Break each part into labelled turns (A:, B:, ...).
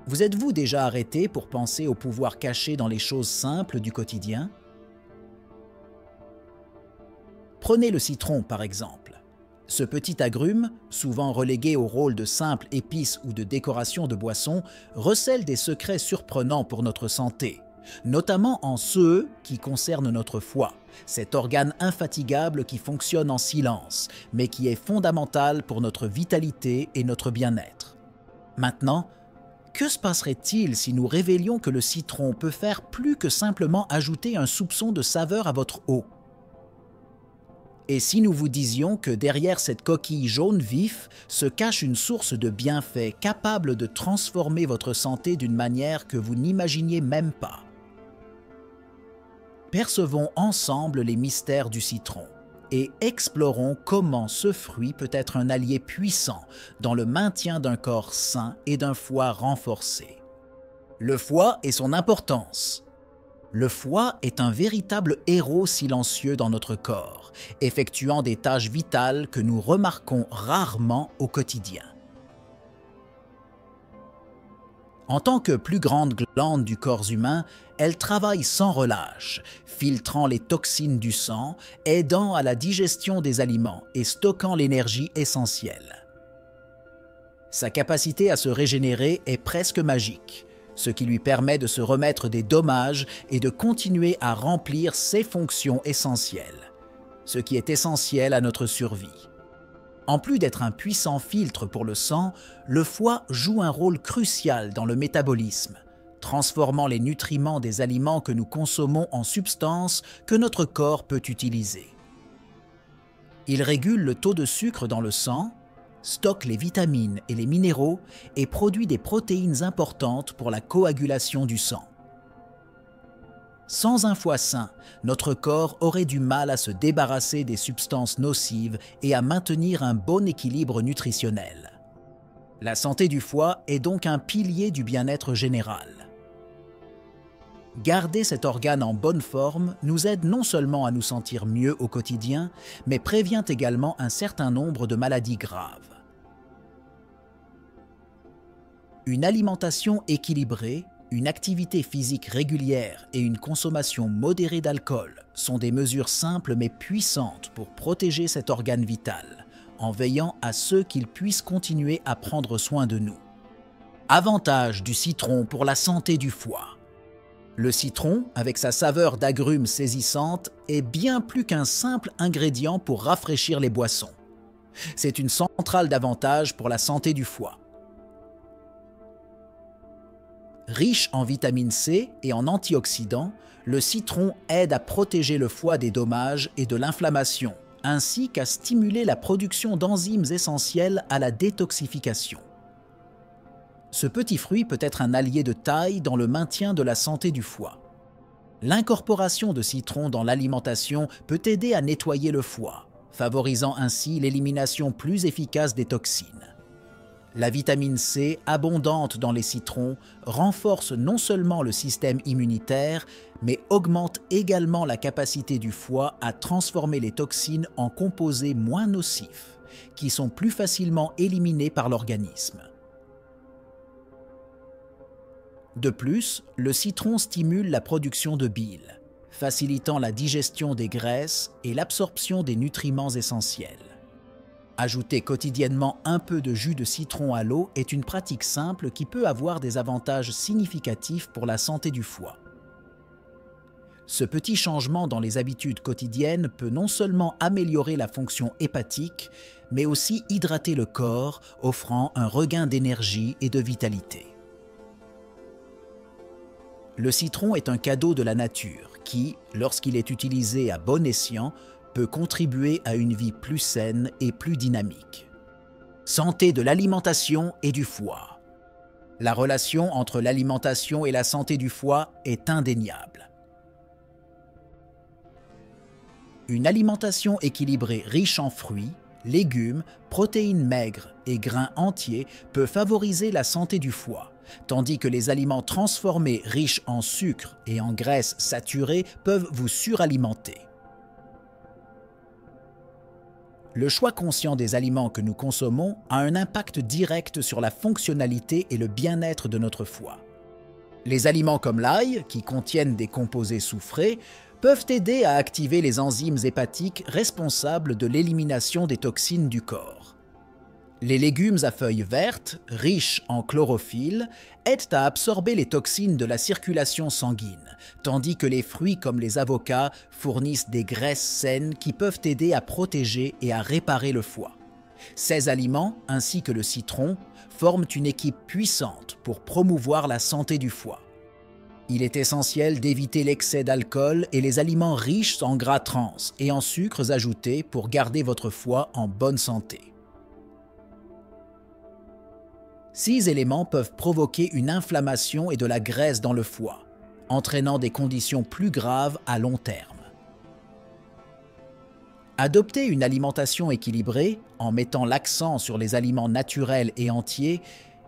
A: Vous êtes-vous déjà arrêté pour penser au pouvoir caché dans les choses simples du quotidien? Prenez le citron par exemple. Ce petit agrume, souvent relégué au rôle de simple épice ou de décoration de boisson, recèle des secrets surprenants pour notre santé, notamment en ceux qui concernent notre foie, cet organe infatigable qui fonctionne en silence, mais qui est fondamental pour notre vitalité et notre bien-être. Maintenant, que se passerait-il si nous révélions que le citron peut faire plus que simplement ajouter un soupçon de saveur à votre eau? Et si nous vous disions que derrière cette coquille jaune vif se cache une source de bienfaits capable de transformer votre santé d'une manière que vous n'imaginiez même pas? Percevons ensemble les mystères du citron et explorons comment ce fruit peut être un allié puissant dans le maintien d'un corps sain et d'un foie renforcé. Le foie et son importance. Le foie est un véritable héros silencieux dans notre corps, effectuant des tâches vitales que nous remarquons rarement au quotidien. En tant que plus grande glande du corps humain, elle travaille sans relâche, filtrant les toxines du sang, aidant à la digestion des aliments et stockant l'énergie essentielle. Sa capacité à se régénérer est presque magique, ce qui lui permet de se remettre des dommages et de continuer à remplir ses fonctions essentielles, ce qui est essentiel à notre survie. En plus d'être un puissant filtre pour le sang, le foie joue un rôle crucial dans le métabolisme, transformant les nutriments des aliments que nous consommons en substances que notre corps peut utiliser. Il régule le taux de sucre dans le sang, stocke les vitamines et les minéraux et produit des protéines importantes pour la coagulation du sang. Sans un foie sain, notre corps aurait du mal à se débarrasser des substances nocives et à maintenir un bon équilibre nutritionnel. La santé du foie est donc un pilier du bien-être général. Garder cet organe en bonne forme nous aide non seulement à nous sentir mieux au quotidien, mais prévient également un certain nombre de maladies graves. Une alimentation équilibrée, une activité physique régulière et une consommation modérée d'alcool sont des mesures simples mais puissantes pour protéger cet organe vital, en veillant à ce qu'il puisse continuer à prendre soin de nous. Avantage du citron pour la santé du foie. Le citron, avec sa saveur d'agrumes saisissante, est bien plus qu'un simple ingrédient pour rafraîchir les boissons. C'est une centrale d'avantages pour la santé du foie. Riche en vitamine C et en antioxydants, le citron aide à protéger le foie des dommages et de l'inflammation, ainsi qu'à stimuler la production d'enzymes essentielles à la détoxification. Ce petit fruit peut être un allié de taille dans le maintien de la santé du foie. L'incorporation de citron dans l'alimentation peut aider à nettoyer le foie, favorisant ainsi l'élimination plus efficace des toxines. La vitamine C, abondante dans les citrons, renforce non seulement le système immunitaire, mais augmente également la capacité du foie à transformer les toxines en composés moins nocifs, qui sont plus facilement éliminés par l'organisme. De plus, le citron stimule la production de bile, facilitant la digestion des graisses et l'absorption des nutriments essentiels. Ajouter quotidiennement un peu de jus de citron à l'eau est une pratique simple qui peut avoir des avantages significatifs pour la santé du foie. Ce petit changement dans les habitudes quotidiennes peut non seulement améliorer la fonction hépatique, mais aussi hydrater le corps, offrant un regain d'énergie et de vitalité. Le citron est un cadeau de la nature qui, lorsqu'il est utilisé à bon escient, peut contribuer à une vie plus saine et plus dynamique. Santé de l'alimentation et du foie. La relation entre l'alimentation et la santé du foie est indéniable. Une alimentation équilibrée riche en fruits, légumes, protéines maigres et grains entiers peut favoriser la santé du foie, tandis que les aliments transformés riches en sucre et en graisses saturées peuvent vous suralimenter. Le choix conscient des aliments que nous consommons a un impact direct sur la fonctionnalité et le bien-être de notre foie. Les aliments comme l'ail, qui contiennent des composés soufrés, peuvent aider à activer les enzymes hépatiques responsables de l'élimination des toxines du corps. Les légumes à feuilles vertes, riches en chlorophylle, aident à absorber les toxines de la circulation sanguine, tandis que les fruits comme les avocats fournissent des graisses saines qui peuvent aider à protéger et à réparer le foie. Ces aliments, ainsi que le citron, forment une équipe puissante pour promouvoir la santé du foie. Il est essentiel d'éviter l'excès d'alcool et les aliments riches en gras trans et en sucres ajoutés pour garder votre foie en bonne santé. 6 éléments peuvent provoquer une inflammation et de la graisse dans le foie, entraînant des conditions plus graves à long terme. Adopter une alimentation équilibrée, en mettant l'accent sur les aliments naturels et entiers,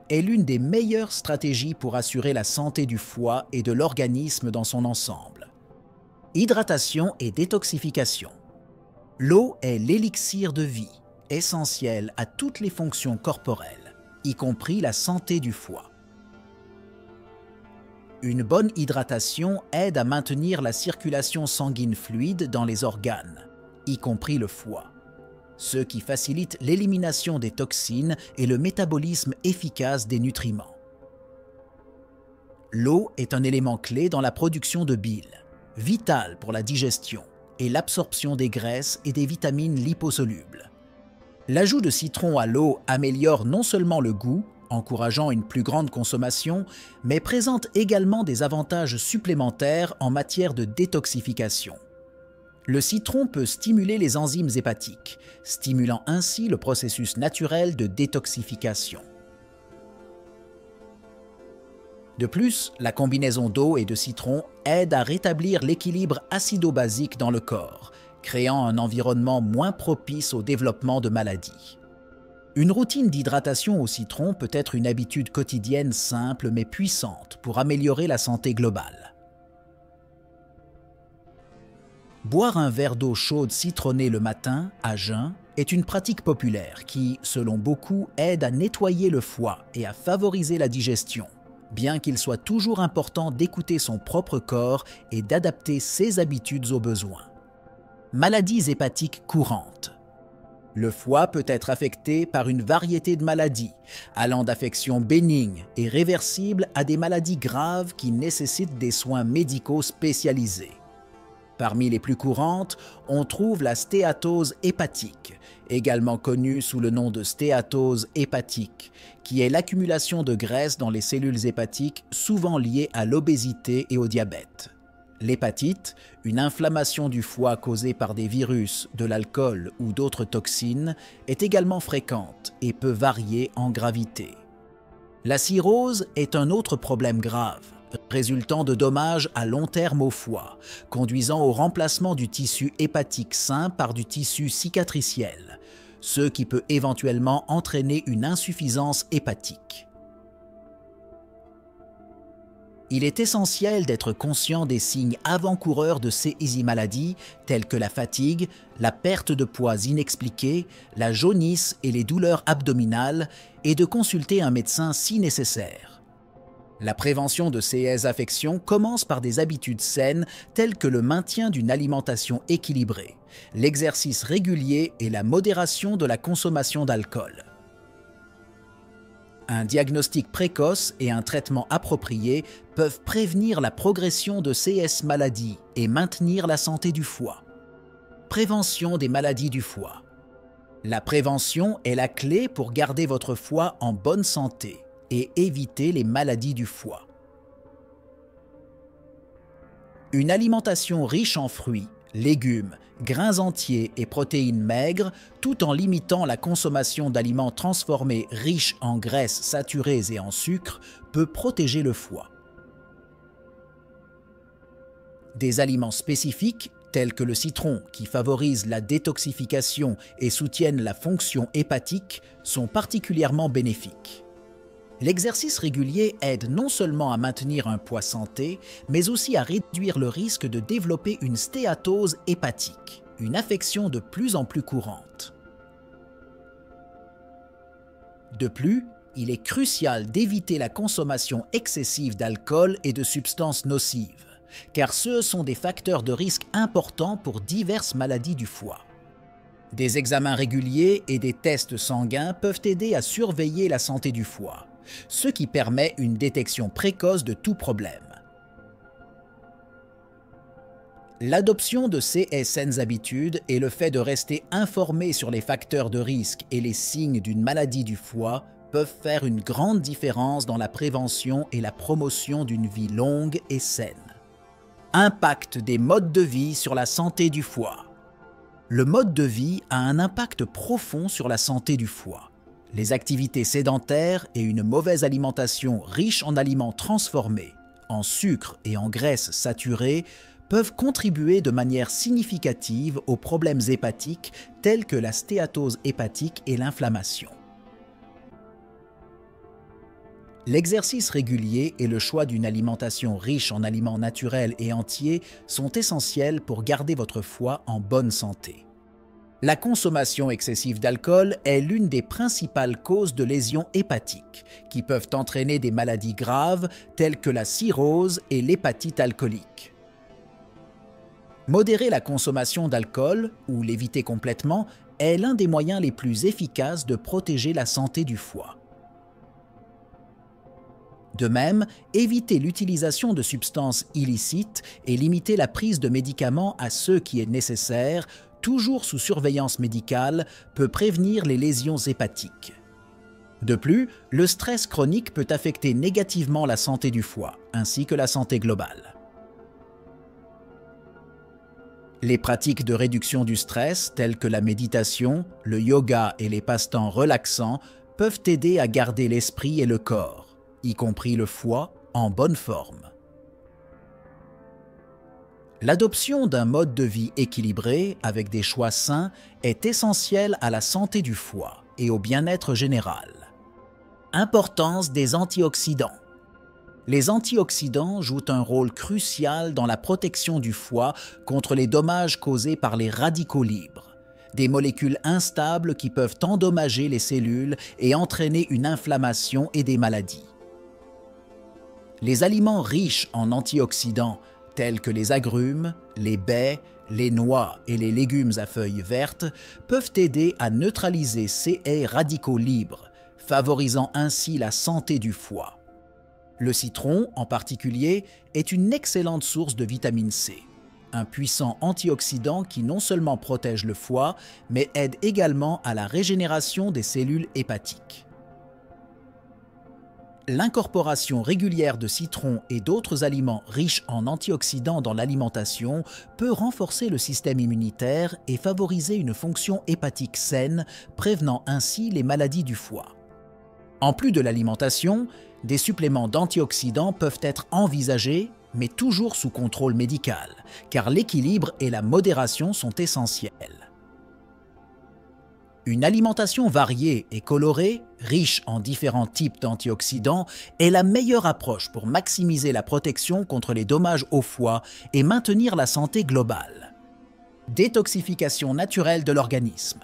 A: est l'une des meilleures stratégies pour assurer la santé du foie et de l'organisme dans son ensemble. Hydratation et détoxification. L'eau est l'élixir de vie, essentiel à toutes les fonctions corporelles, y compris la santé du foie. Une bonne hydratation aide à maintenir la circulation sanguine fluide dans les organes, y compris le foie, ce qui facilite l'élimination des toxines et le métabolisme efficace des nutriments. L'eau est un élément clé dans la production de bile, vital pour la digestion et l'absorption des graisses et des vitamines liposolubles. L'ajout de citron à l'eau améliore non seulement le goût, encourageant une plus grande consommation, mais présente également des avantages supplémentaires en matière de détoxification. Le citron peut stimuler les enzymes hépatiques, stimulant ainsi le processus naturel de détoxification. De plus, la combinaison d'eau et de citron aide à rétablir l'équilibre acido-basique dans le corps, créant un environnement moins propice au développement de maladies. Une routine d'hydratation au citron peut être une habitude quotidienne simple mais puissante pour améliorer la santé globale. Boire un verre d'eau chaude citronnée le matin, à jeun, est une pratique populaire qui, selon beaucoup, aide à nettoyer le foie et à favoriser la digestion, bien qu'il soit toujours important d'écouter son propre corps et d'adapter ses habitudes aux besoins. Maladies hépatiques courantes. Le foie peut être affecté par une variété de maladies, allant d'affections bénignes et réversibles à des maladies graves qui nécessitent des soins médicaux spécialisés. Parmi les plus courantes, on trouve la stéatose hépatique, également connue sous le nom de stéatose hépatique, qui est l'accumulation de graisse dans les cellules hépatiques souvent liée à l'obésité et au diabète. L'hépatite, une inflammation du foie causée par des virus, de l'alcool ou d'autres toxines, est également fréquente et peut varier en gravité. La cirrhose est un autre problème grave, résultant de dommages à long terme au foie, conduisant au remplacement du tissu hépatique sain par du tissu cicatriciel, ce qui peut éventuellement entraîner une insuffisance hépatique. Il est essentiel d'être conscient des signes avant-coureurs de ces maladies, tels que la fatigue, la perte de poids inexpliquée, la jaunisse et les douleurs abdominales, et de consulter un médecin si nécessaire. La prévention de ces affections commence par des habitudes saines telles que le maintien d'une alimentation équilibrée, l'exercice régulier et la modération de la consommation d'alcool. Un diagnostic précoce et un traitement approprié peuvent prévenir la progression de ces maladies et maintenir la santé du foie. Prévention des maladies du foie. La prévention est la clé pour garder votre foie en bonne santé et éviter les maladies du foie. Une alimentation riche en fruits, légumes, grains entiers et protéines maigres, tout en limitant la consommation d'aliments transformés riches en graisses saturées et en sucre, peut protéger le foie. Des aliments spécifiques, tels que le citron, qui favorisent la détoxification et soutiennent la fonction hépatique, sont particulièrement bénéfiques. L'exercice régulier aide non seulement à maintenir un poids santé, mais aussi à réduire le risque de développer une stéatose hépatique, une affection de plus en plus courante. De plus, il est crucial d'éviter la consommation excessive d'alcool et de substances nocives, car ceux sont des facteurs de risque importants pour diverses maladies du foie. Des examens réguliers et des tests sanguins peuvent aider à surveiller la santé du foie, ce qui permet une détection précoce de tout problème. L'adoption de ces saines habitudes et le fait de rester informé sur les facteurs de risque et les signes d'une maladie du foie peuvent faire une grande différence dans la prévention et la promotion d'une vie longue et saine. Impact des modes de vie sur la santé du foie. Le mode de vie a un impact profond sur la santé du foie. Les activités sédentaires et une mauvaise alimentation riche en aliments transformés, en sucre et en graisses saturées peuvent contribuer de manière significative aux problèmes hépatiques tels que la stéatose hépatique et l'inflammation. L'exercice régulier et le choix d'une alimentation riche en aliments naturels et entiers sont essentiels pour garder votre foie en bonne santé. La consommation excessive d'alcool est l'une des principales causes de lésions hépatiques, qui peuvent entraîner des maladies graves telles que la cirrhose et l'hépatite alcoolique. Modérer la consommation d'alcool, ou l'éviter complètement, est l'un des moyens les plus efficaces de protéger la santé du foie. De même, éviter l'utilisation de substances illicites et limiter la prise de médicaments à ce qui est nécessaire, toujours sous surveillance médicale, peut prévenir les lésions hépatiques. De plus, le stress chronique peut affecter négativement la santé du foie, ainsi que la santé globale. Les pratiques de réduction du stress, telles que la méditation, le yoga et les passe-temps relaxants, peuvent aider à garder l'esprit et le corps, y compris le foie, en bonne forme. L'adoption d'un mode de vie équilibré, avec des choix sains, est essentielle à la santé du foie et au bien-être général. Importance des antioxydants. Les antioxydants jouent un rôle crucial dans la protection du foie contre les dommages causés par les radicaux libres, des molécules instables qui peuvent endommager les cellules et entraîner une inflammation et des maladies. Les aliments riches en antioxydants, tels que les agrumes, les baies, les noix et les légumes à feuilles vertes, peuvent aider à neutraliser ces radicaux libres, favorisant ainsi la santé du foie. Le citron, en particulier, est une excellente source de vitamine C, un puissant antioxydant qui non seulement protège le foie, mais aide également à la régénération des cellules hépatiques. L'incorporation régulière de citron et d'autres aliments riches en antioxydants dans l'alimentation peut renforcer le système immunitaire et favoriser une fonction hépatique saine, prévenant ainsi les maladies du foie. En plus de l'alimentation, des suppléments d'antioxydants peuvent être envisagés, mais toujours sous contrôle médical, car l'équilibre et la modération sont essentiels. Une alimentation variée et colorée, riche en différents types d'antioxydants, est la meilleure approche pour maximiser la protection contre les dommages au foie et maintenir la santé globale. Détoxification naturelle de l'organisme.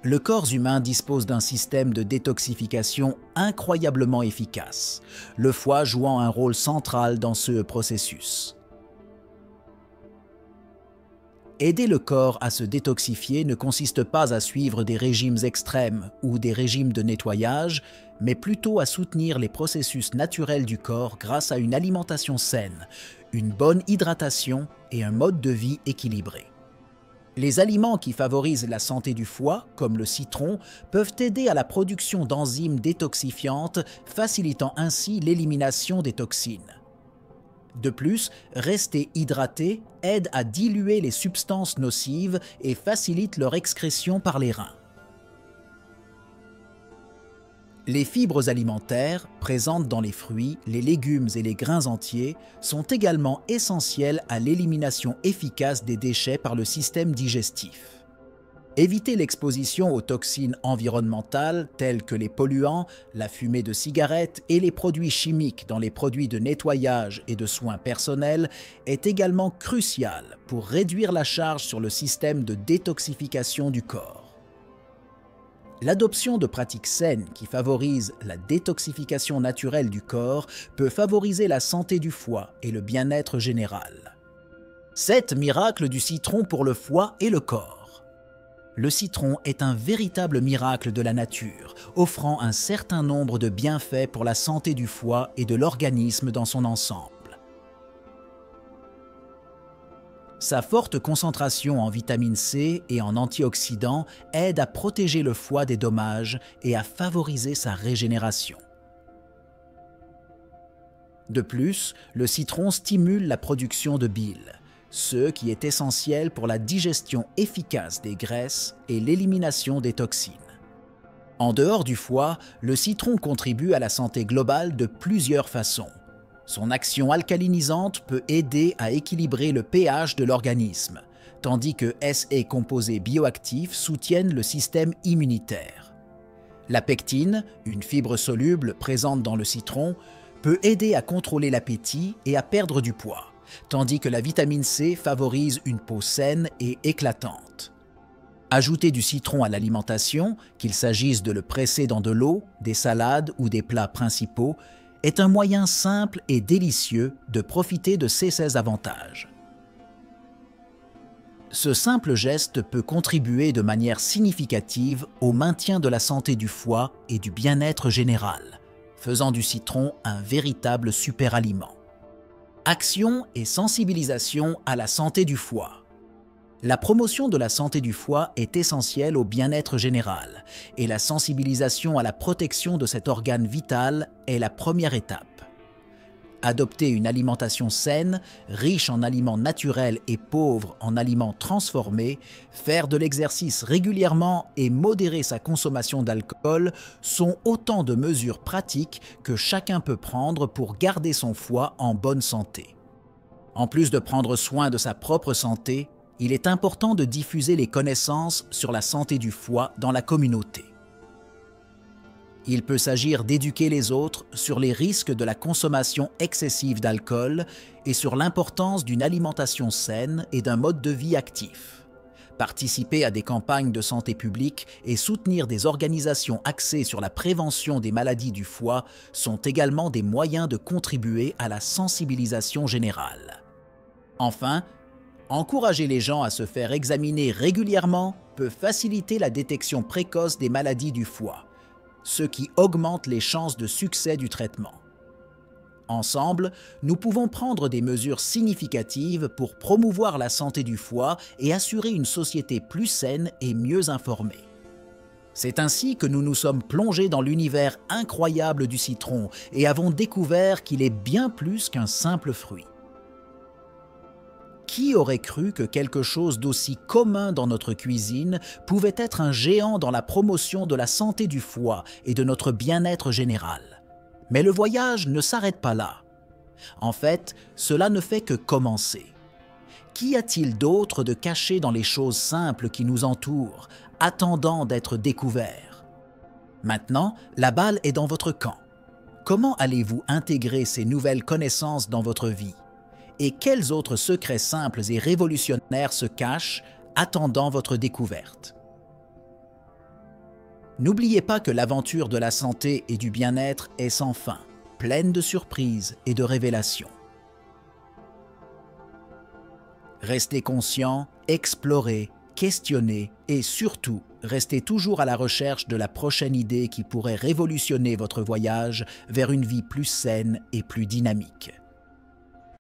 A: Le corps humain dispose d'un système de détoxification incroyablement efficace, le foie jouant un rôle central dans ce processus. Aider le corps à se détoxifier ne consiste pas à suivre des régimes extrêmes ou des régimes de nettoyage, mais plutôt à soutenir les processus naturels du corps grâce à une alimentation saine, une bonne hydratation et un mode de vie équilibré. Les aliments qui favorisent la santé du foie, comme le citron, peuvent aider à la production d'enzymes détoxifiantes, facilitant ainsi l'élimination des toxines. De plus, rester hydraté aide à diluer les substances nocives et facilite leur excrétion par les reins. Les fibres alimentaires, présentes dans les fruits, les légumes et les grains entiers, sont également essentielles à l'élimination efficace des déchets par le système digestif. Éviter l'exposition aux toxines environnementales telles que les polluants, la fumée de cigarettes et les produits chimiques dans les produits de nettoyage et de soins personnels est également crucial pour réduire la charge sur le système de détoxification du corps. L'adoption de pratiques saines qui favorisent la détoxification naturelle du corps peut favoriser la santé du foie et le bien-être général. 7 miracles du citron pour le foie et le corps. Le citron est un véritable miracle de la nature, offrant un certain nombre de bienfaits pour la santé du foie et de l'organisme dans son ensemble. Sa forte concentration en vitamine C et en antioxydants aide à protéger le foie des dommages et à favoriser sa régénération. De plus, le citron stimule la production de bile, ce qui est essentiel pour la digestion efficace des graisses et l'élimination des toxines. En dehors du foie, le citron contribue à la santé globale de plusieurs façons. Son action alcalinisante peut aider à équilibrer le pH de l'organisme, tandis que ses composés bioactifs soutiennent le système immunitaire. La pectine, une fibre soluble présente dans le citron, peut aider à contrôler l'appétit et à perdre du poids, tandis que la vitamine C favorise une peau saine et éclatante. Ajouter du citron à l'alimentation, qu'il s'agisse de le presser dans de l'eau, des salades ou des plats principaux, est un moyen simple et délicieux de profiter de ces avantages. Ce simple geste peut contribuer de manière significative au maintien de la santé du foie et du bien-être général, faisant du citron un véritable superaliment. Action et sensibilisation à la santé du foie. La promotion de la santé du foie est essentielle au bien-être général et la sensibilisation à la protection de cet organe vital est la première étape. Adopter une alimentation saine, riche en aliments naturels et pauvre en aliments transformés, faire de l'exercice régulièrement et modérer sa consommation d'alcool sont autant de mesures pratiques que chacun peut prendre pour garder son foie en bonne santé. En plus de prendre soin de sa propre santé, il est important de diffuser les connaissances sur la santé du foie dans la communauté. Il peut s'agir d'éduquer les autres sur les risques de la consommation excessive d'alcool et sur l'importance d'une alimentation saine et d'un mode de vie actif. Participer à des campagnes de santé publique et soutenir des organisations axées sur la prévention des maladies du foie sont également des moyens de contribuer à la sensibilisation générale. Enfin, encourager les gens à se faire examiner régulièrement peut faciliter la détection précoce des maladies du foie, ce qui augmente les chances de succès du traitement. Ensemble, nous pouvons prendre des mesures significatives pour promouvoir la santé du foie et assurer une société plus saine et mieux informée. C'est ainsi que nous nous sommes plongés dans l'univers incroyable du citron et avons découvert qu'il est bien plus qu'un simple fruit. Qui aurait cru que quelque chose d'aussi commun dans notre cuisine pouvait être un géant dans la promotion de la santé du foie et de notre bien-être général? Mais le voyage ne s'arrête pas là. En fait, cela ne fait que commencer. Qu'y a-t-il d'autre de caché dans les choses simples qui nous entourent, attendant d'être découverts? Maintenant, la balle est dans votre camp. Comment allez-vous intégrer ces nouvelles connaissances dans votre vie? Et quels autres secrets simples et révolutionnaires se cachent, attendant votre découverte? N'oubliez pas que l'aventure de la santé et du bien-être est sans fin, pleine de surprises et de révélations. Restez conscient, explorez, questionnez et surtout, restez toujours à la recherche de la prochaine idée qui pourrait révolutionner votre voyage vers une vie plus saine et plus dynamique.